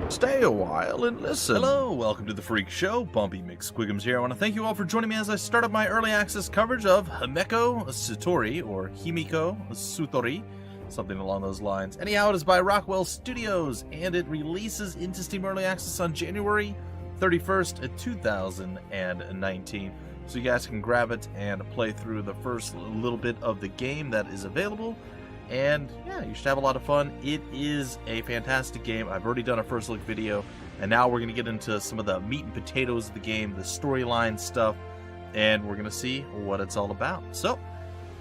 Stay a while and listen. Hello, welcome to the Freak Show. Bumpy McSquigums here. I want to thank you all for joining me as I start up my early access coverage of Himeko Sutori, or Himeko Sutori, something along those lines. Anyhow, it is by Rockwell Studios, and it releases into Steam Early Access on January 31st, 2019. So you guys can grab it and play through the first little bit of the game that is available. And yeah, you should have a lot of fun. It is a fantastic game. I've already done a first look video, and now we're going to get into some of the meat and potatoes of the game, the storyline stuff, and we're going to see what it's all about. So,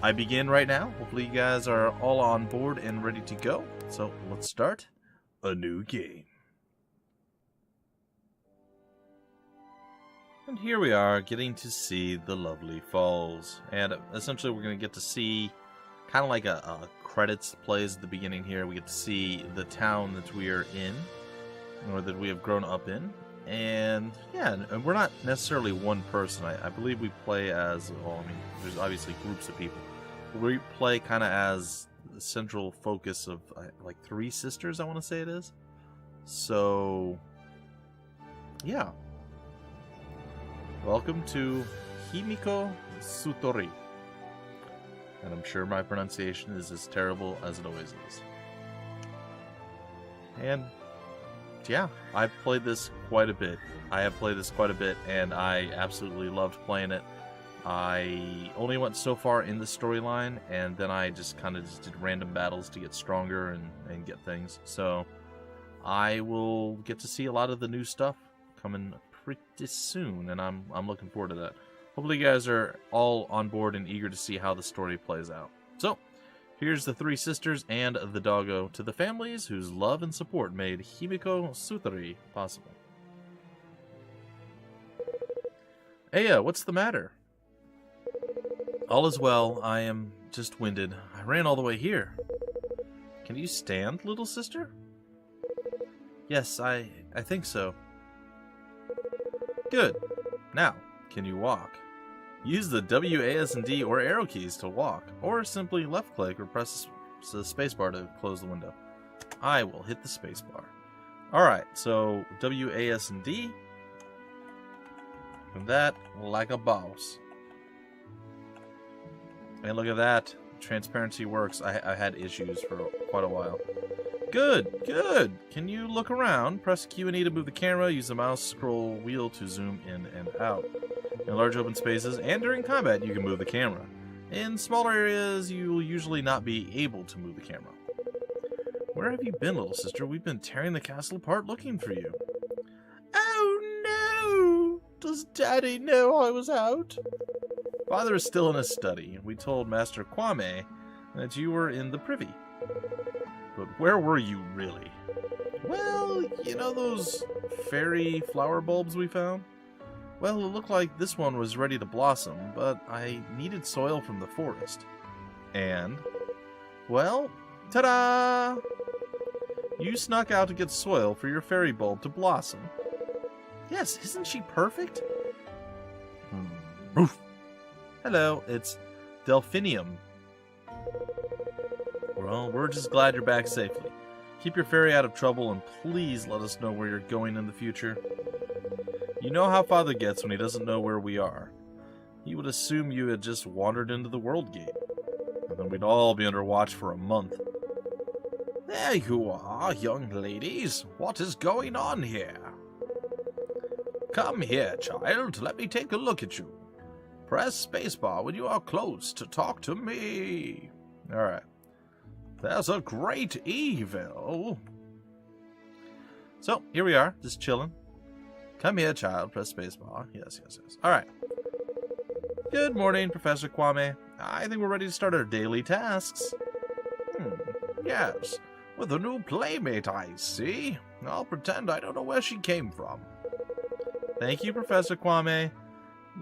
I begin right now. Hopefully you guys are all on board and ready to go. So, let's start a new game. And here we are, getting to see the lovely falls. And essentially we're going to get to see kind of like a credits plays at the beginning here. We get to see the town that we are in, or that we have grown up in. And yeah, and we're not necessarily one person. I believe we play as, well, I mean, there's obviously groups of people. We play kind of as the central focus of like three sisters, I want to say it is. So, yeah. Welcome to Himeko Sutori. And I'm sure my pronunciation is as terrible as it always is. And yeah, I've played this quite a bit. I have played this quite a bit, and I absolutely loved playing it. I only went so far in the storyline, and then I just kind of just did random battles to get stronger and get things. So I will get to see a lot of the new stuff coming pretty soon, and I'm looking forward to that. Hopefully you guys are all on board and eager to see how the story plays out. So, here's the three sisters and the doggo to the families whose love and support made Himeko Sutori possible. Aya, what's the matter? All is well. I am just winded. I ran all the way here. Can you stand, little sister? Yes, I think so. Good. Now, can you walk? Use the W, A, S, and D or arrow keys to walk, or simply left click or press the spacebar to close the window. I will hit the spacebar. Alright, so W, A, S, and D. And that like a boss. And look at that. Transparency works. I had issues for quite a while. Good, good. Can you look around? Press Q and E to move the camera. Use the mouse scroll wheel to zoom in and out. In large open spaces and during combat, you can move the camera. In smaller areas, you will usually not be able to move the camera. Where have you been, little sister? We've been tearing the castle apart looking for you. Oh no! Does Daddy know I was out? Father is still in his study. We told Master Kwame that you were in the privy. But where were you really? Well, you know those fairy flower bulbs we found? Well, it looked like this one was ready to blossom, but I needed soil from the forest. And, well, ta-da! You snuck out to get soil for your fairy bulb to blossom. Yes, isn't she perfect? Hello, it's Delphinium. Well, we're just glad you're back safely. Keep your fairy out of trouble, and please let us know where you're going in the future. You know how Father gets when he doesn't know where we are. He would assume you had just wandered into the World Gate, and then we'd all be under watch for a month. There you are, young ladies. What is going on here? Come here, child. Let me take a look at you. Press spacebar when you are close to talk to me. Alright. There's a great evil. So, here we are, just chilling. Come here, child. Press spacebar. Yes, yes, yes. Alright. Good morning, Professor Kwame. I think we're ready to start our daily tasks. Yes. With a new playmate, I see. I'll pretend I don't know where she came from. Thank you, Professor Kwame.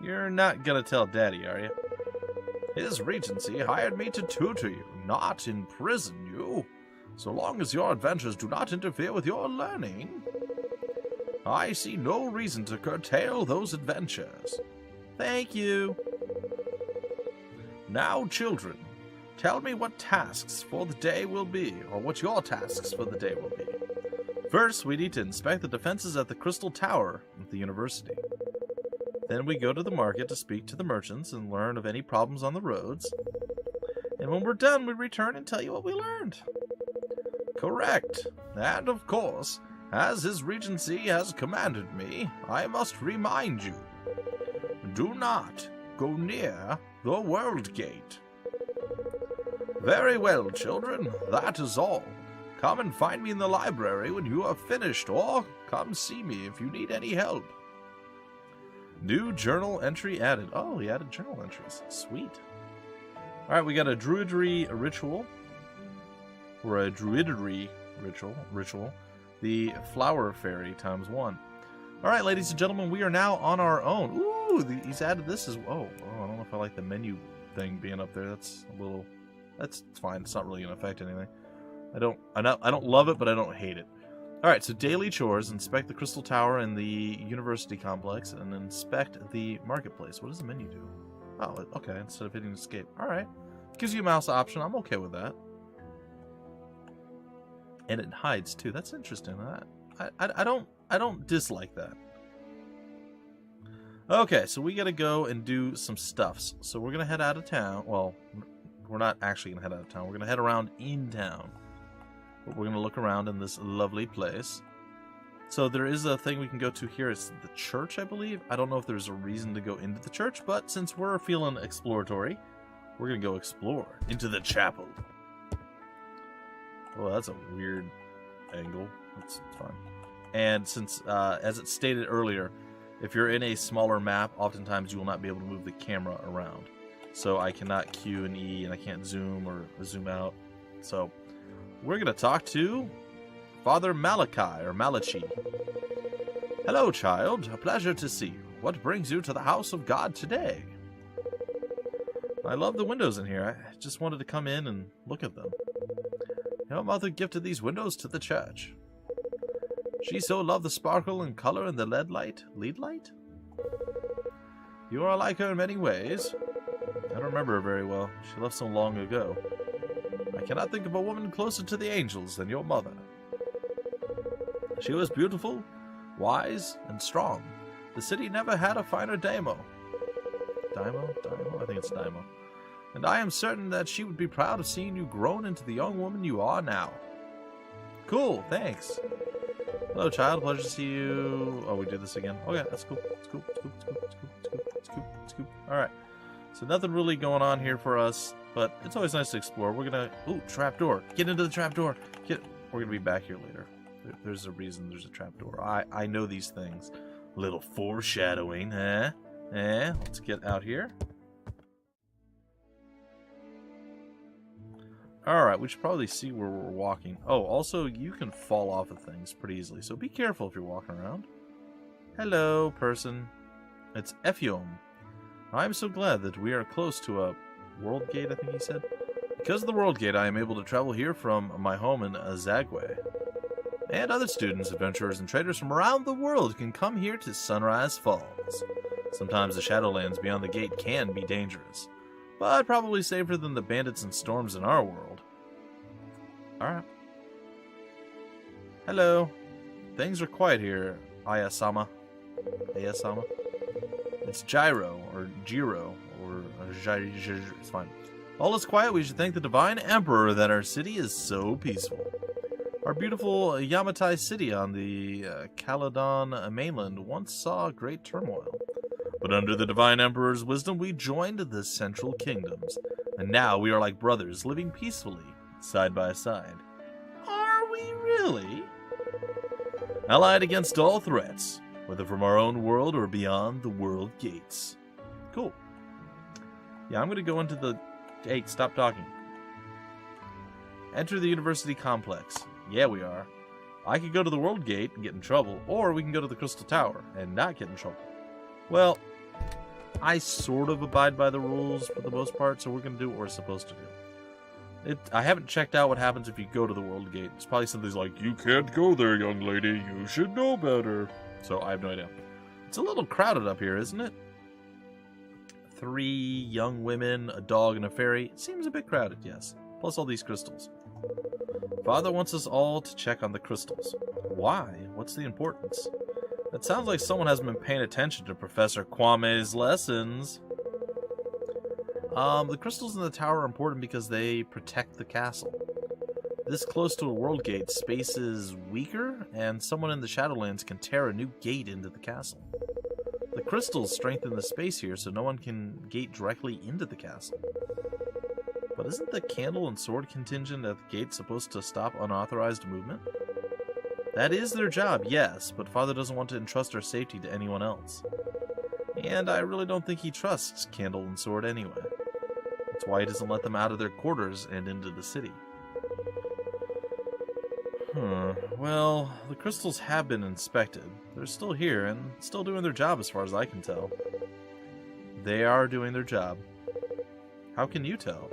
You're not gonna tell Daddy, are you? His Regency hired me to tutor you, not imprison you. So long as your adventures do not interfere with your learning, I see no reason to curtail those adventures. Thank you. Now, children, tell me what tasks for the day will be, or what your tasks for the day will be. First, we need to inspect the defenses at the Crystal Tower at the university. Then we go to the market to speak to the merchants and learn of any problems on the roads. And when we're done, we return and tell you what we learned. Correct. And of course, as His Regency has commanded me, I must remind you. Do not go near the World Gate. Very well, children. That is all. Come and find me in the library when you are finished, or come see me if you need any help. New journal entry added. Oh, he added journal entries. Sweet. Alright, we got a druidry ritual. Or a druidry ritual. The flower fairy ×1. Alright, ladies and gentlemen, we are now on our own. Ooh, he's added this as well. Oh, I don't know if I like the menu thing being up there. That's a little... That's fine. It's not really going to affect anything. I don't love it, but I don't hate it. Alright, so daily chores. Inspect the Crystal Tower and the University Complex, and inspect the Marketplace. What does the menu do? Oh, okay, instead of hitting escape. Alright. Gives you a mouse option. I'm okay with that. And it hides, too. That's interesting. I don't dislike that. Okay, so we gotta go and do some stuffs. So we're gonna head out of town. Well, we're not actually gonna head out of town. We're gonna head around in town. But we're going to look around in this lovely place. So there is a thing we can go to here. It's the church, I believe. I don't know if there's a reason to go into the church, but since we're feeling exploratory, we're going to go explore into the chapel. Oh, that's a weird angle. That's fine. And since, as it stated earlier, if you're in a smaller map, oftentimes you will not be able to move the camera around. So I cannot Q and E, and I can't zoom or zoom out. So... we're going to talk to Father Malachi, or Malachi. Hello, child. A pleasure to see you. What brings you to the house of God today? I love the windows in here. I just wanted to come in and look at them. Your mother gifted these windows to the church. She so loved the sparkle and color in the lead light. Lead light? You are like her in many ways. I don't remember her very well. She left so long ago. I cannot think of a woman closer to the angels than your mother. She was beautiful, wise, and strong. The city never had a finer daimo. Daimo? I think it's daimo. And I am certain that she would be proud of seeing you grown into the young woman you are now. Cool, thanks. Hello, child. Pleasure to see you. Oh, we did this again. Okay, that's cool. It's cool. Alright. So nothing really going on here for us. But it's always nice to explore. We're gonna... Ooh, trapdoor. Get into the trapdoor. We're gonna be back here later. There's a reason there's a trapdoor. I know these things. Little foreshadowing, eh? Let's get out here. Alright, we should probably see where we're walking. Oh, also, you can fall off of things pretty easily. So be careful if you're walking around. Hello, person. It's Ephium. I'm so glad that we are close to a... World Gate, I think he said. Because of the World Gate, I am able to travel here from my home in Zagwe. And other students, adventurers, and traders from around the world can come here to Sunrise Falls. Sometimes the Shadowlands beyond the gate can be dangerous, but probably safer than the bandits and storms in our world. Alright. Hello. Things are quiet here, Ayasama. Ayasama? It's Gyro, or Jiro. It's fine. All is quiet. We should thank the Divine Emperor that our city is so peaceful. Our beautiful Yamatai city on the Caledon mainland once saw great turmoil. But under the Divine Emperor's wisdom, we joined the Central Kingdoms. And now we are like brothers, living peacefully, side by side. Are we really? Allied against all threats, whether from our own world or beyond the world gates. Cool. Yeah, I'm going to go into the... Hey, stop talking. Enter the university complex. Yeah, we are. I could go to the World Gate and get in trouble, or we can go to the Crystal Tower and not get in trouble. Well, I sort of abide by the rules for the most part, so we're going to do what we're supposed to do. I haven't checked out what happens if you go to the World Gate. It's probably something like, you can't go there, young lady. You should know better. So I have no idea. It's a little crowded up here, isn't it? 3 young women, a dog, and a fairy. It seems a bit crowded, yes. Plus all these crystals. Father wants us all to check on the crystals. Why? What's the importance? It sounds like someone hasn't been paying attention to Professor Kwame's lessons. The crystals in the tower are important because they protect the castle. This close to a world gate, space is weaker, and someone in the Shadowlands can tear a new gate into the castle. The crystals strengthen the space here so no one can gate directly into the castle. But isn't the candle and sword contingent at the gate supposed to stop unauthorized movement? That is their job, yes, but Father doesn't want to entrust our safety to anyone else. And I really don't think he trusts Candle and Sword anyway. That's why he doesn't let them out of their quarters and into the city. Well, the crystals have been inspected. They're still here and still doing their job as far as I can tell. They are doing their job. How can you tell?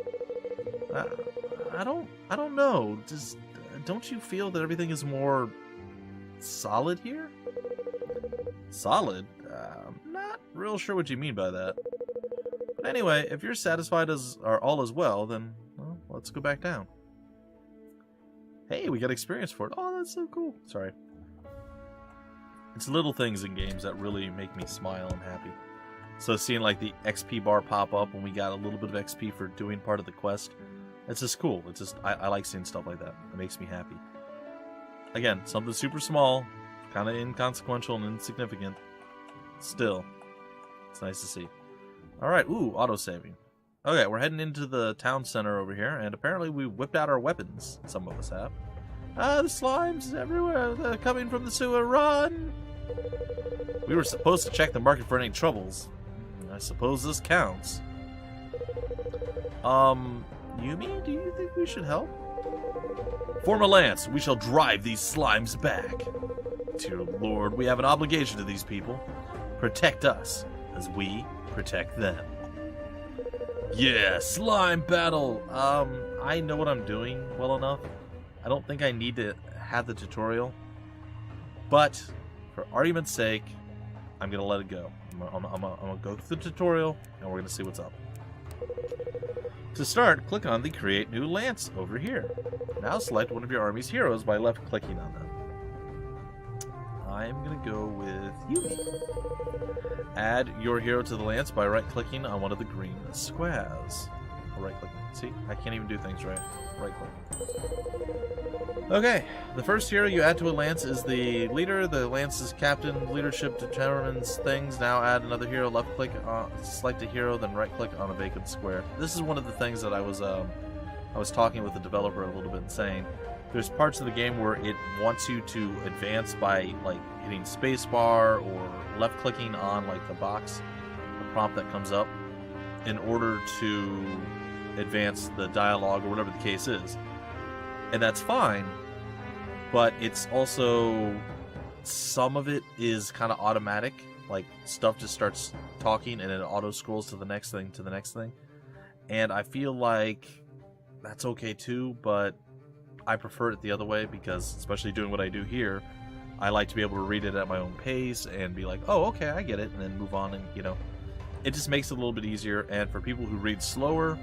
I don't know. Don't you feel that everything is more solid here? Solid? I'm not real sure what you mean by that. But anyway, if you're satisfied all is well, then well, let's go back down. Hey, we got experience for it. Oh, that's so cool. Sorry. It's little things in games that really make me smile and happy. So seeing like the XP bar pop up when we got a little bit of XP for doing part of the quest, it's just cool. It's just, I like seeing stuff like that. It makes me happy. Again, something super small, kind of inconsequential and insignificant. Still, it's nice to see. Alright, ooh, auto-saving. Okay, we're heading into the town center over here, and apparently we whipped out our weapons. Some of us have. The slimes everywhere. They're coming from the sewer. Run! We were supposed to check the market for any troubles. I suppose this counts. Yumi, do you think we should help? Form a lance. We shall drive these slimes back. Dear Lord, we have an obligation to these people. Protect us, as we protect them. Yeah, slime battle. I know what I'm doing well enough. I don't think I need to have the tutorial. But, for argument's sake, I'm going to let it go. I'm going to go through the tutorial, and we're going to see what's up. To start, click on the Create New Lance over here. Now select one of your army's heroes by left-clicking on them. I'm going to go with Yumi. Add your hero to the lance by right-clicking on one of the green squares. Right-clicking. See? I can't even do things right. Right-clicking. Okay. The first hero you add to a lance is the leader. The lance's captain. Leadership determines things. Now add another hero. Left-click. Select a hero, then right-click on a vacant square. This is one of the things that I was talking with the developer a little bit and saying. There's parts of the game where it wants you to advance by like hitting spacebar or left-clicking on like the box, the prompt that comes up, in order to advance the dialogue or whatever the case is. And that's fine, but it's also, some of it is kind of automatic. Like stuff just starts talking and it auto scrolls to the next thing, to the next thing. And I feel like that's okay too, but I prefer it the other way because, especially doing what I do here, I like to be able to read it at my own pace and be like, oh, okay, I get it, and then move on, and, you know, it just makes it a little bit easier. And for people who read slower,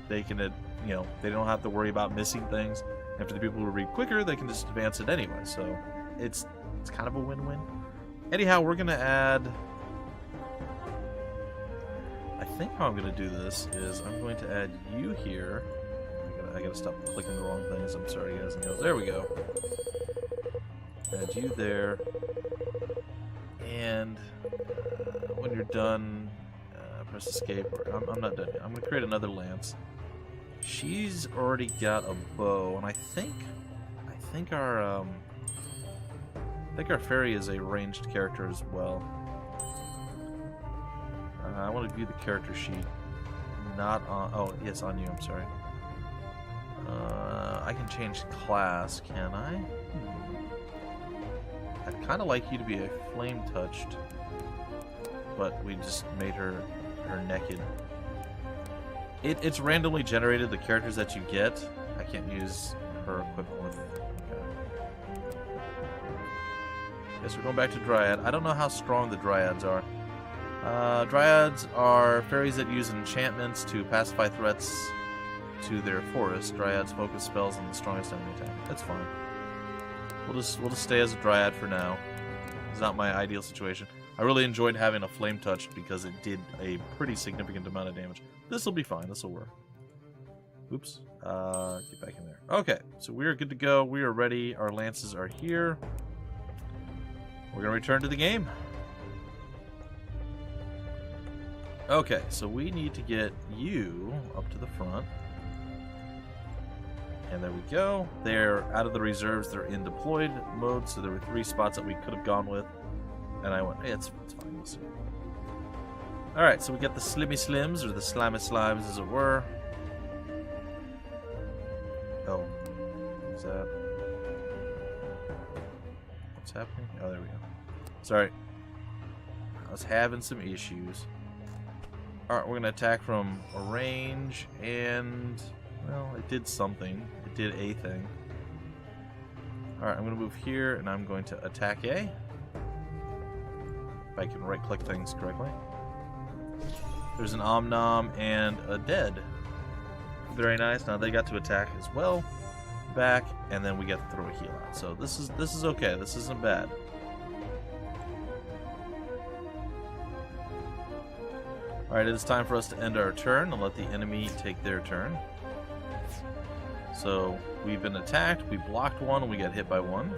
they can, you know, they don't have to worry about missing things. And for the people who read quicker, they can just advance it anyway. So it's kind of a win-win. Anyhow, we're going to add... I think how I'm going to do this is I'm going to add you here. I gotta stop clicking the wrong things. I'm sorry, guys and girls. There we go. Add you there. And when you're done, press escape. I'm not done yet. I'm gonna create another lance. She's already got a bow, and I think our fairy is a ranged character as well. I want to view the character sheet. Not on. Oh, yes, on you. I'm sorry. I can change class, can I? I'd kind of like you to be a flame-touched, but we just made her naked. It's randomly generated, the characters that you get. I can't use her equipment with... Okay. Guess we're going back to Dryad. I don't know how strong the Dryads are. Dryads are fairies that use enchantments to pacify threats to their forest. Dryads focus spells on the strongest enemy attack. That's fine. We'll just stay as a Dryad for now. It's not my ideal situation. I really enjoyed having a flame touch because it did a pretty significant amount of damage. This will be fine. This will work. Oops. Get back in there. Okay, so we are good to go. We are ready. Our lances are here. We're going to return to the game. Okay, so we need to get you up to the front. And there we go. They're out of the reserves. They're in deployed mode, so there were 3 spots that we could have gone with. And I went, hey, it's fine. We'll see. Alright, so we got the Slimmy Slims, or the Slimy Slimes, as it were. Oh. What's that? What's happening? Oh, there we go. Sorry. I was having some issues. Alright, we're going to attack from a range, and... well, it did something. It did a thing. Alright, I'm going to move here, and I'm going to attack A. If I can right-click things correctly. There's an Om-Nom and a Dead. Very nice. Now they got to attack as well. Back, and then we get to throw a heal out. So this is okay. This isn't bad. Alright, it is time for us to end our turn and let the enemy take their turn. So, we've been attacked, we blocked one, and we got hit by one.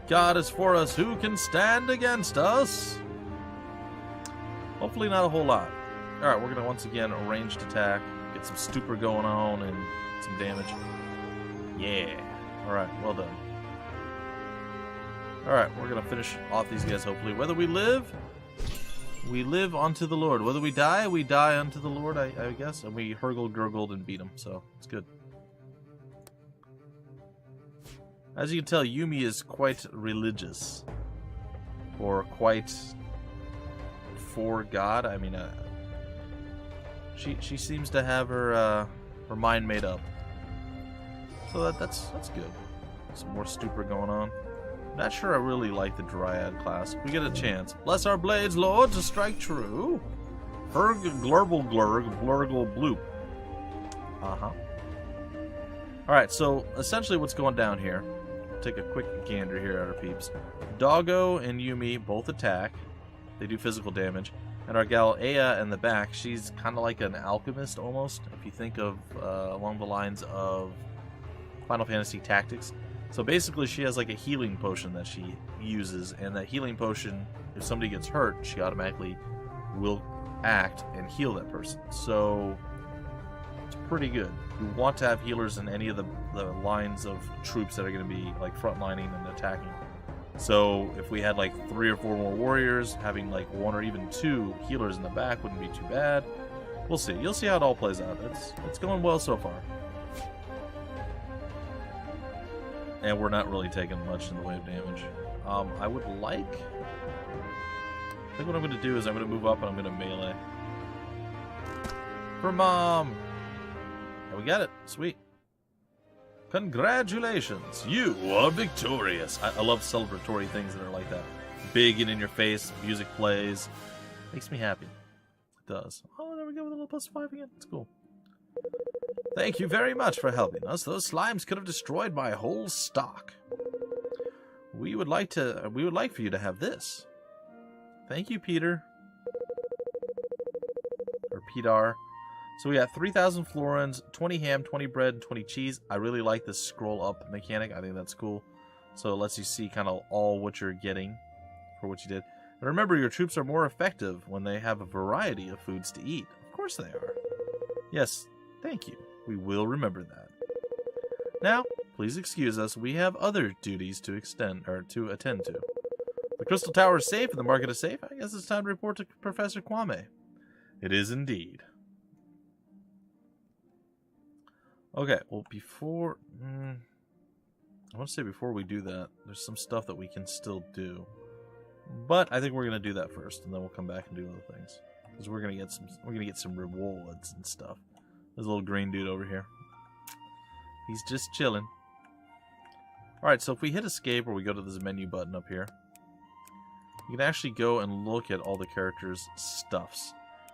God is for us, who can stand against us? Hopefully not a whole lot. Alright, we're going to once again a ranged attack, get some stupor going on, and some damage. Yeah. Alright, well done. Alright, we're going to finish off these guys, hopefully. Whether we live unto the Lord. Whether we die unto the Lord, I guess. And we hurgled, gurgled, and beat him, so it's good. As you can tell, Yumi is quite religious. Or quite for God. I mean, she seems to have her mind made up. So that's good. Some more stupor going on. Not sure I really like the Dryad class. We get a chance. Bless our blades, Lord, to strike true. Herg glurble glurg blurgle bloop. Uh-huh. Alright, so essentially what's going down here. Take a quick gander here at our peeps. Doggo and Yumi both attack. They do physical damage. And our gal Aya in the back, she's kind of like an alchemist almost. If you think of along the lines of Final Fantasy Tactics. So basically she has like a healing potion that she uses, and that healing potion, if somebody gets hurt, she automatically will act and heal that person. So it's pretty good. You want to have healers in any of the lines of troops that are going to be like frontlining and attacking. So if we had like 3 or 4 more warriors, having like 1 or even 2 healers in the back wouldn't be too bad. We'll see. You'll see how it all plays out. It's going well so far. And we're not really taking much in the way of damage. I would like... I think what I'm going to do is I'm going to move up and I'm going to melee. For Mom! And we got it. Sweet. Congratulations! You are victorious! I love celebratory things that are like that. Big and in your face, music plays. Makes me happy. It does. Oh, there we go with a little +5 again. It's cool. Thank you very much for helping us. Those slimes could have destroyed my whole stock. We would like for you to have this. Thank you, Peter. Or Peter. So we got 3,000 florins, 20 ham, 20 bread, and 20 cheese. I really like this scroll up mechanic. I think that's cool. So it lets you see kind of all what you're getting for what you did. And remember, your troops are more effective when they have a variety of foods to eat. Of course they are. Yes, thank you. We will remember that. Now, please excuse us. We have other duties to attend to. The Crystal Tower is safe and the market is safe. I guess it's time to report to Professor Kwame. It is indeed. Okay, well, before... I want to say before we do that, there's some stuff that we can still do. But I think we're going to do that first, and then we'll come back and do other things. Because we're going to get some rewards and stuff. There's a little green dude over here. He's just chilling. Alright, so if we hit escape or we go to this menu button up here, you can actually go and look at all the characters' stuffs.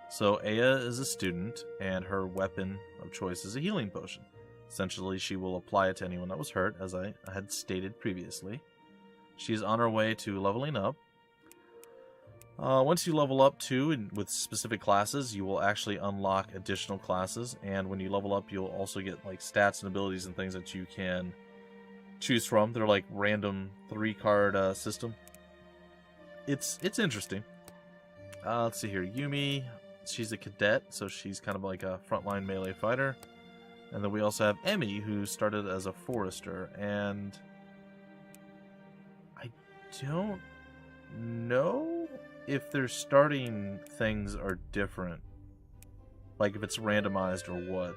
So Aya is a student, and her weapon of choice is a healing potion. Essentially, she will apply it to anyone that was hurt, as I had stated previously. She's on her way to leveling up. Once you level up too, with specific classes, you will actually unlock additional classes, and when you level up, you'll also get like stats and abilities and things that you can choose from. They're like random 3-card system. It's interesting. Let's see here. Yumi, she's a cadet, so she's kind of like a frontline melee fighter. And then we also have Emmy, who started as a forester, and I don't know if their starting things are different, like if it's randomized or what.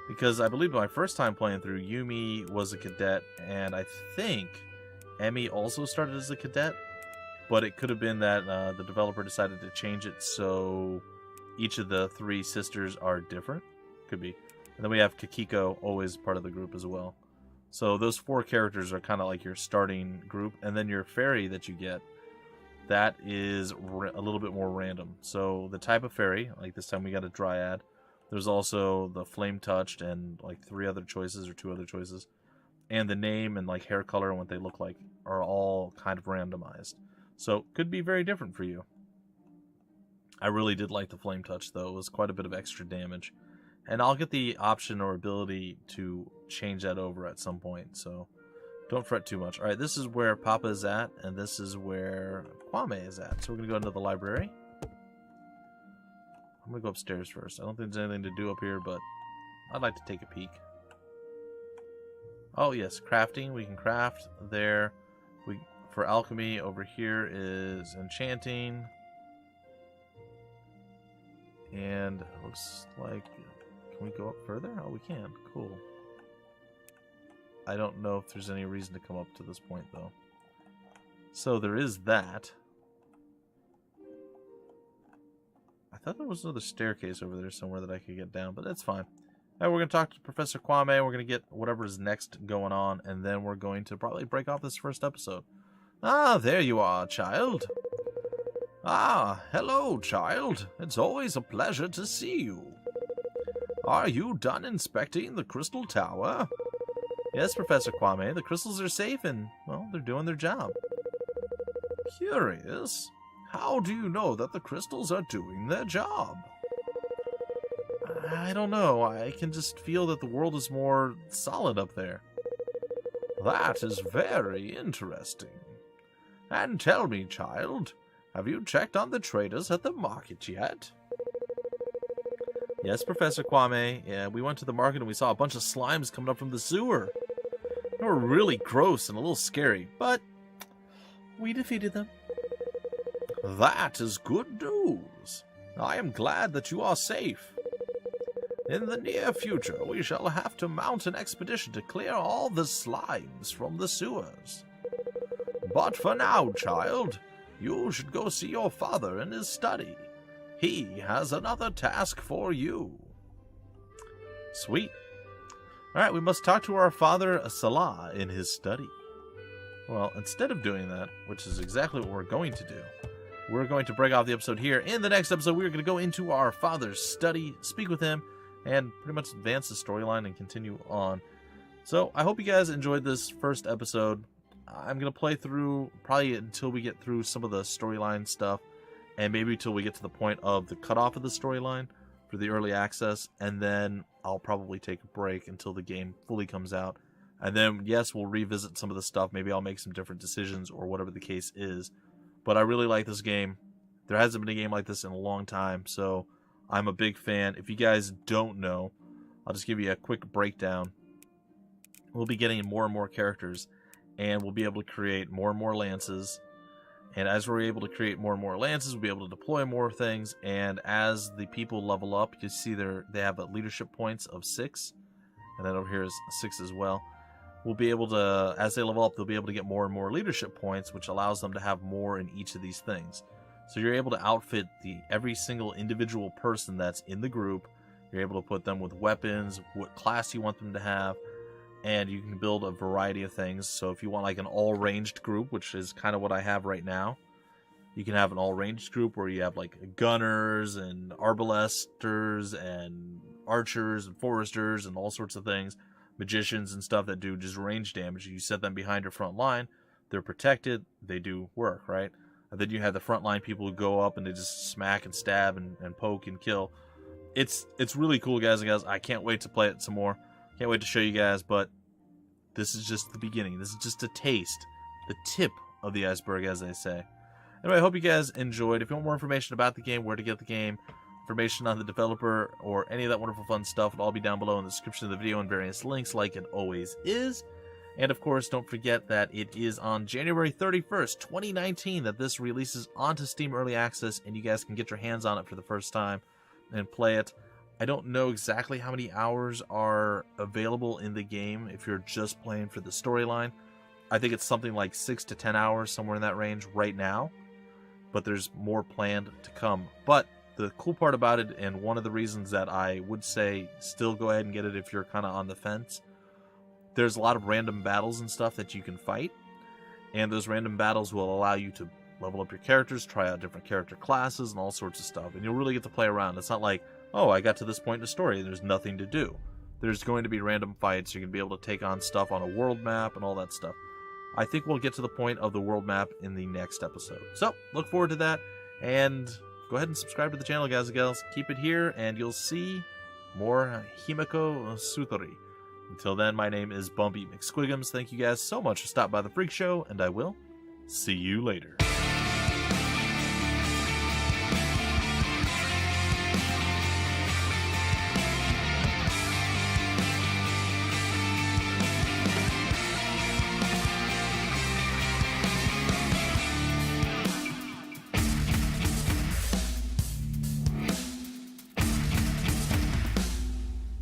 Because I believe my first time playing through, Yumi was a cadet, and I think Emmy also started as a cadet, but it could have been that the developer decided to change it so each of the 3 sisters are different. Could be. And then we have Kakiko, always part of the group as well. So those 4 characters are kind of like your starting group, and then your fairy that you get, that is a little bit more random. So the type of fairy, like this time we got a dryad. There's also the flame touched and like 3 other choices or 2 other choices. And the name and like hair color and what they look like are all kind of randomized. So could be very different for you. I really did like the flame touch though. It was quite a bit of extra damage. And I'll get the option or ability to change that over at some point. So don't fret too much. Alright, this is where Papa is at, and this is where Kwame is at. So we're going to go into the library. I'm going to go upstairs first. I don't think there's anything to do up here, but I'd like to take a peek. Oh, yes, crafting. We can craft there. For alchemy, over here is enchanting. And it looks like... Can we go up further? Oh, we can. Cool. I don't know if there's any reason to come up to this point, though. So there is that. I thought there was another staircase over there somewhere that I could get down, but that's fine. All right, we're going to talk to Professor Kwame. We're going to get whatever's next going on, and then we're going to probably break off this first episode. Ah, there you are, child. Ah, hello, child. It's always a pleasure to see you. Are you done inspecting the Crystal Tower? Yes, Professor Kwame. The crystals are safe and, well, they're doing their job. Curious. How do you know that the crystals are doing their job? I don't know. I can just feel that the world is more solid up there. That is very interesting. And tell me, child, have you checked on the traders at the market yet? Yes, Professor Kwame. Yeah, we went to the market and we saw a bunch of slimes coming up from the sewer. They were really gross and a little scary, but we defeated them. That is good news. I am glad that you are safe. In the near future, we shall have to mount an expedition to clear all the slimes from the sewers. But for now, child, you should go see your father in his study. He has another task for you. Sweet. Alright, we must talk to our father, Salah, in his study. Well, instead of doing that, which is exactly what we're going to do, we're going to break off the episode here. In the next episode, we're going to go into our father's study, speak with him, and pretty much advance the storyline and continue on. So, I hope you guys enjoyed this first episode. I'm going to play through probably until we get through some of the storyline stuff, and maybe until we get to the point of the cutoff of the storyline for the early access, and then I'll probably take a break until the game fully comes out. And then, yes, we'll revisit some of the stuff. Maybe I'll make some different decisions or whatever the case is. But I really like this game. There hasn't been a game like this in a long time, so I'm a big fan. If you guys don't know, I'll just give you a quick breakdown. We'll be getting more and more characters, and we'll be able to create more and more lances. And as we're able to create more and more lances, we'll be able to deploy more things. And as the people level up, you see they have a leadership points of 6. And then over here is 6 as well. We'll be able to, as they level up, they'll be able to get more and more leadership points, which allows them to have more in each of these things. So you're able to outfit every single individual person that's in the group. You're able to put them with weapons, what class you want them to have, and you can build a variety of things. So if you want like an all-ranged group, which is kind of what I have right now, You can have an all-ranged group where you have like gunners and arbalesters and archers and foresters and all sorts of things, magicians and stuff that do just range damage. You set them behind your front line, they're protected, they do work, right? And then you have the frontline people who go up and they just smack and stab and poke and kill. It's really cool, guys and gals. I can't wait to play it some more. Can't wait to show you guys, but this is just the beginning. This is just a taste, the tip of the iceberg, as they say. Anyway, I hope you guys enjoyed. If you want more information about the game, where to get the game, information on the developer, or any of that wonderful fun stuff, it'll all be down below in the description of the video and various links, like it always is. And of course, don't forget that it is on January 31st, 2019 that this releases onto Steam Early Access, and you guys can get your hands on it for the first time and play it. I don't know exactly how many hours are available in the game if you're just playing for the storyline. I think it's something like 6 to 10 hours, somewhere in that range right now. But there's more planned to come. But the cool part about it, and one of the reasons that I would say still go ahead and get it if you're kind of on the fence, there's a lot of random battles and stuff that you can fight. And those random battles will allow you to level up your characters, try out different character classes, and all sorts of stuff. And you'll really get to play around. It's not like, oh, I got to this point in the story and there's nothing to do. There's going to be random fights. You're going to be able to take on stuff on a world map and all that stuff. I think we'll get to the point of the world map in the next episode. So, look forward to that. And go ahead and subscribe to the channel, guys and gals. Keep it here, and you'll see more Himeko Sutori. Until then, my name is Bumpy McSquigums. Thank you guys so much for stopping by the Freak Show, and I will see you later.